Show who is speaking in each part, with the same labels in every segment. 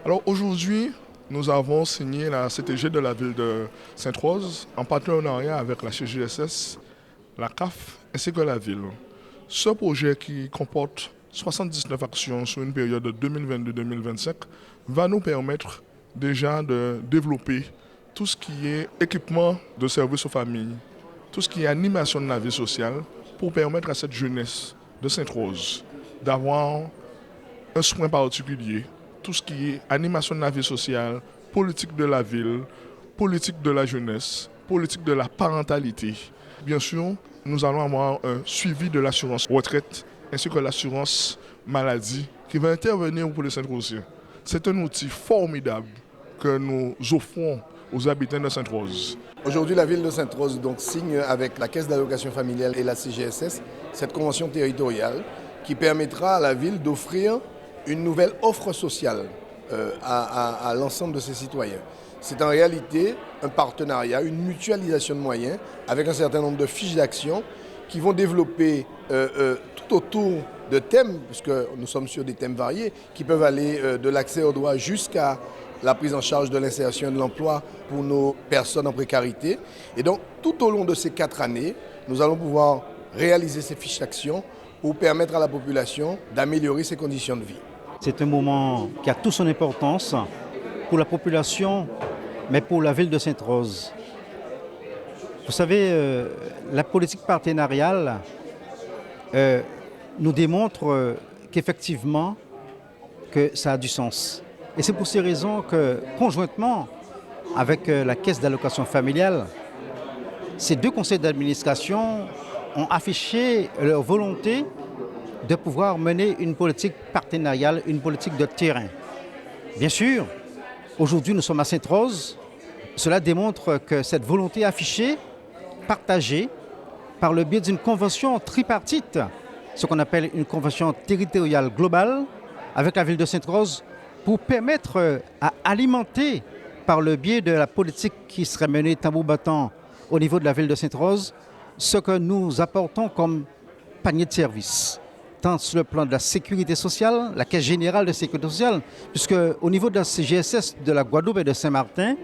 Speaker 1: Alors aujourd'hui, nous avons signé la CTG de la ville de Sainte-Rose en partenariat avec la CGSS, la CAF ainsi que la ville. Ce projet qui comporte 79 actions sur une période de 2022-2025 va nous permettre déjà de développer tout ce qui est équipement de services aux familles, tout ce qui est animation de la vie sociale pour permettre à cette jeunesse de Sainte-Rose d'avoir un soin particulier, tout ce qui est animation de la vie sociale, politique de la ville, politique de la jeunesse, politique de la parentalité. Bien sûr, nous allons avoir un suivi de l'assurance retraite ainsi que l'assurance maladie qui va intervenir pour les Sainte-Rosiens. C'est un outil formidable que nous offrons aux habitants de Sainte-Rose.
Speaker 2: Aujourd'hui, la ville de Sainte-Rose signe avec la Caisse d'allocation familiale et la CGSS cette convention territoriale qui permettra à la ville d'offrir une nouvelle offre sociale à l'ensemble de ses citoyens. C'est en réalité un partenariat, une mutualisation de moyens avec un certain nombre de fiches d'action qui vont développer tout autour de thèmes, puisque nous sommes sur des thèmes variés, qui peuvent aller de l'accès aux droits jusqu'à la prise en charge de l'insertion et de l'emploi pour nos personnes en précarité. Et donc, tout au long de ces 4 années, nous allons pouvoir réaliser ces fiches d'action pour permettre à la population d'améliorer ses conditions de vie.
Speaker 3: C'est un moment qui a toute son importance pour la population, mais pour la ville de Sainte-Rose. Vous savez, la politique partenariale nous démontre qu'effectivement, que ça a du sens. Et c'est pour ces raisons que, conjointement avec la Caisse d'allocation familiale, ces 2 conseils d'administration ont affiché leur volonté de pouvoir mener une politique partenariale, une politique de terrain. Bien sûr, aujourd'hui nous sommes à Sainte-Rose. Cela démontre que cette volonté affichée, partagée, par le biais d'une convention tripartite, ce qu'on appelle une convention territoriale globale, avec la ville de Sainte-Rose, pour permettre à alimenter, par le biais de la politique qui serait menée tambour battant au niveau de la ville de Sainte-Rose, ce que nous apportons comme panier de services, tant sur le plan de la sécurité sociale, la Caisse générale de sécurité sociale, puisque au niveau de la CGSS de la Guadeloupe et de Saint-Martin,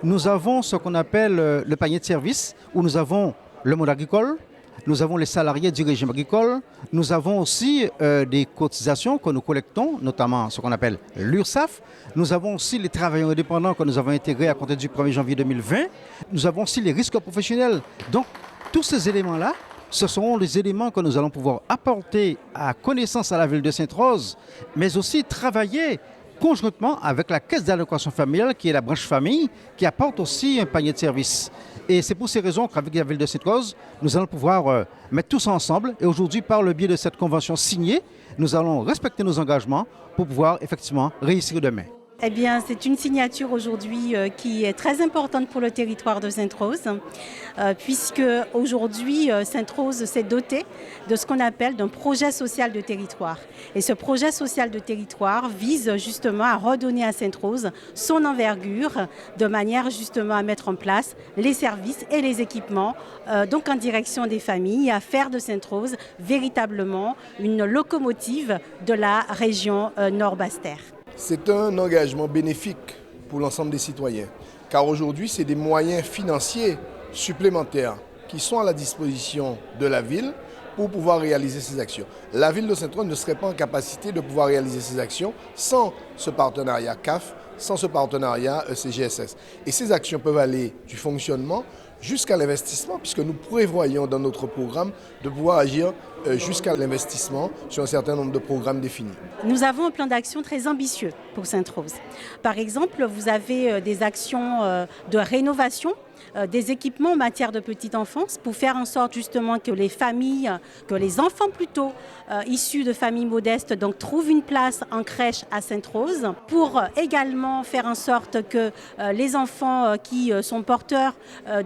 Speaker 3: nous avons ce qu'on appelle le panier de services, où nous avons le monde agricole, nous avons les salariés du régime agricole, nous avons aussi des cotisations que nous collectons, notamment ce qu'on appelle l'URSSAF. Nous avons aussi les travailleurs indépendants que nous avons intégrés à compter du 1er janvier 2020. Nous avons aussi les risques professionnels. Donc, tous ces éléments-là, ce seront les éléments que nous allons pouvoir apporter à connaissance à la ville de Sainte-Rose, mais aussi travailler conjointement avec la Caisse d'allocation familiale, qui est la branche famille, qui apporte aussi un panier de services. Et c'est pour ces raisons qu'avec la ville de Sainte-Rose, nous allons pouvoir mettre tous ensemble. Et aujourd'hui, par le biais de cette convention signée, nous allons respecter nos engagements pour pouvoir effectivement réussir demain.
Speaker 4: Eh bien, c'est une signature aujourd'hui qui est très importante pour le territoire de Sainte-Rose, puisque aujourd'hui, Sainte-Rose s'est dotée de ce qu'on appelle d'un projet social de territoire. Et ce projet social de territoire vise justement à redonner à Sainte-Rose son envergure, de manière justement à mettre en place les services et les équipements, donc en direction des familles, à faire de Sainte-Rose véritablement une locomotive de la région Nord-Basse-Terre.
Speaker 2: C'est un engagement bénéfique pour l'ensemble des citoyens, car aujourd'hui, c'est des moyens financiers supplémentaires qui sont à la disposition de la ville pour pouvoir réaliser ces actions. La ville de Sainte-Rose ne serait pas en capacité de pouvoir réaliser ces actions sans ce partenariat CAF, sans ce partenariat CGSS. Et ces actions peuvent aller du fonctionnement jusqu'à l'investissement, puisque nous prévoyons dans notre programme de pouvoir agir jusqu'à l'investissement sur un certain nombre de programmes définis.
Speaker 4: Nous avons un plan d'action très ambitieux pour Sainte-Rose. Par exemple, vous avez des actions de rénovation des équipements en matière de petite enfance pour faire en sorte justement que les familles, que les enfants plutôt issus de familles modestes donc trouvent une place en crèche à Sainte-Rose, pour également faire en sorte que les enfants qui sont porteurs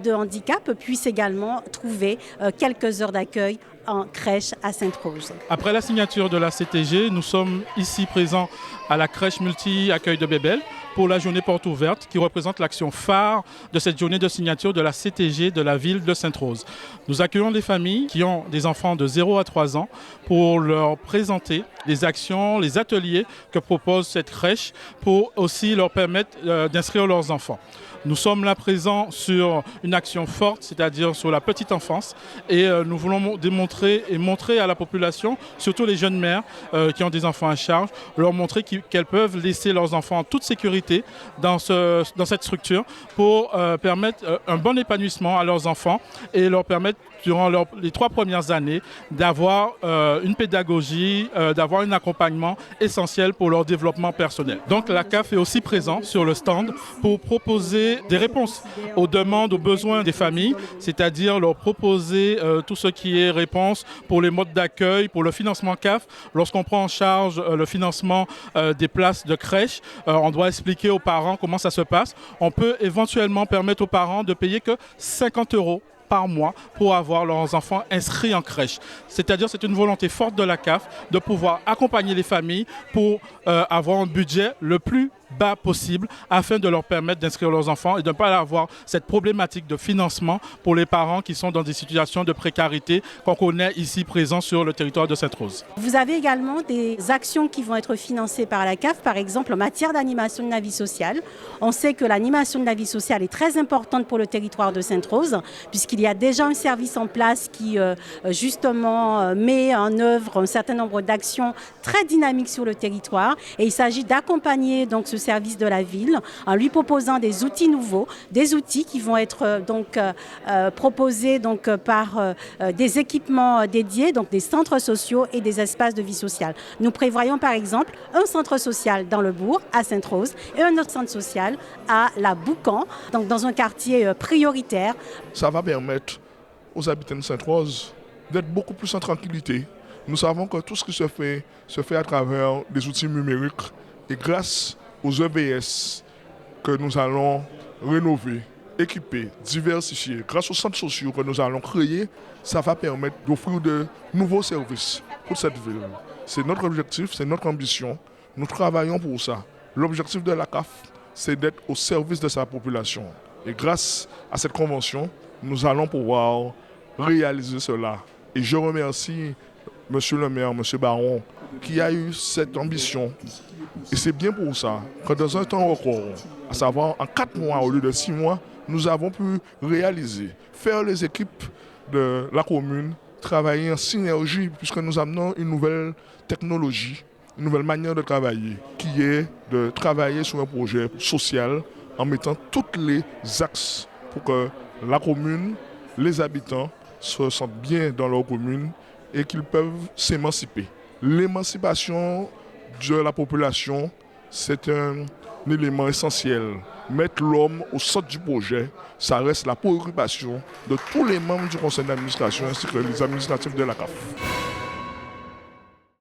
Speaker 4: de handicap puissent également trouver quelques heures d'accueil en crèche à Sainte-Rose.
Speaker 5: Après la signature de la CTG, nous sommes ici présents à la crèche multi-accueil de Bébel pour la journée porte ouverte qui représente l'action phare de cette journée de signature de la CTG de la ville de Sainte-Rose. Nous accueillons les familles qui ont des enfants de 0 à 3 ans pour leur présenter les actions, les ateliers que propose cette crèche pour aussi leur permettre d'inscrire leurs enfants. Nous sommes là présents sur une action forte, c'est-à-dire sur la petite enfance, et nous voulons démontrer et montrer à la population, surtout les jeunes mères qui ont des enfants à charge, leur montrer qu'elles peuvent laisser leurs enfants en toute sécurité dans cette structure pour permettre un bon épanouissement à leurs enfants et leur permettre durant les 3 premières années d'avoir une pédagogie, d'avoir un accompagnement essentiel pour leur développement personnel. Donc la CAF est aussi présente sur le stand pour proposer des réponses aux demandes, aux besoins des familles, c'est-à-dire leur proposer tout ce qui est réponse pour les modes d'accueil, pour le financement CAF. Lorsqu'on prend en charge le financement des places de crèche, on doit expliquer aux parents comment ça se passe. On peut éventuellement permettre aux parents de payer que 50 € par mois pour avoir leurs enfants inscrits en crèche. C'est-à-dire c'est une volonté forte de la CAF de pouvoir accompagner les familles pour avoir un budget le plus bas possible afin de leur permettre d'inscrire leurs enfants et de ne pas avoir cette problématique de financement pour les parents qui sont dans des situations de précarité qu'on connaît ici présents sur le territoire de Sainte-Rose.
Speaker 4: Vous avez également des actions qui vont être financées par la CAF, par exemple en matière d'animation de la vie sociale. On sait que l'animation de la vie sociale est très importante pour le territoire de Sainte-Rose puisqu'il y a déjà un service en place qui justement met en œuvre un certain nombre d'actions très dynamiques sur le territoire et il s'agit d'accompagner donc ce service de la ville en lui proposant des outils nouveaux, des outils qui vont être donc proposés donc par des équipements dédiés, donc des centres sociaux et des espaces de vie sociale. Nous prévoyons par exemple un centre social dans le bourg à Sainte-Rose et un autre centre social à la Boucan, donc dans un quartier prioritaire.
Speaker 1: Ça va permettre aux habitants de Sainte-Rose d'être beaucoup plus en tranquillité. Nous savons que tout ce qui se fait à travers des outils numériques et grâce aux EBS que nous allons rénover, équiper, diversifier, grâce aux centres sociaux que nous allons créer, ça va permettre d'offrir de nouveaux services pour cette ville. C'est notre objectif, c'est notre ambition. Nous travaillons pour ça. L'objectif de la CAF, c'est d'être au service de sa population. Et grâce à cette convention, nous allons pouvoir réaliser cela. Et je remercie Monsieur le maire, Monsieur Baron, qui a eu cette ambition. Et c'est bien pour ça que dans un temps record, à savoir en 4 mois au lieu de 6 mois, nous avons pu réaliser, faire les équipes de la commune travailler en synergie puisque nous amenons une nouvelle technologie, une nouvelle manière de travailler qui est de travailler sur un projet social en mettant tous les axes pour que la commune, les habitants se sentent bien dans leur commune et qu'ils peuvent s'émanciper. L'émancipation de la population, c'est un élément essentiel. Mettre l'homme au centre du projet, ça reste la préoccupation de tous les membres du conseil d'administration ainsi que les administratifs de la CAF.